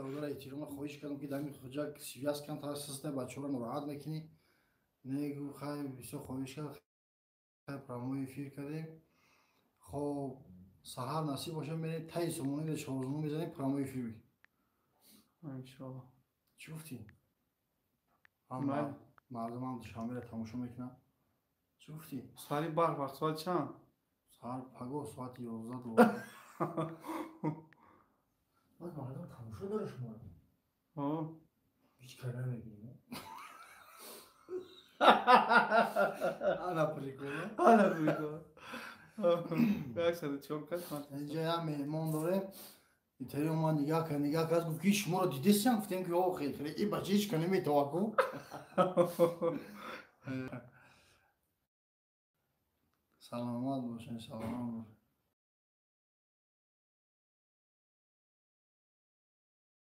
برادر احترام خواهش کردم که دمی خجا سیاس کن تا سسته بچه‌ها ناراحت نکنی. نگو خیلی بسیار خواهش کرد. خیلی پراموی افیر کردیم. خب سحر نصیب باشه میریم تای سمونی ده چهارزمون میزنیم پراموی افیر بگیم. انشالله. چی گفتی؟ من مردم هم شامل تماشا میکنن. چی گفتی؟ ساعتی وقت ساعت چند؟ سحر پگاه ساعت 11 دوباره. باز مردم تماشا داره شما رو. آه. هیچ کار نمیگیم. انا پریکولا. حالا بگو. یک ساعت چون کس اینجا یه مهمان داریم. اینطوری ما نگاه کرد گفت که شما رو دیدستیم گفتیم که آه خیلی این بچه هیچ کنه میتوقع. سلامت باشین سلامت باشین.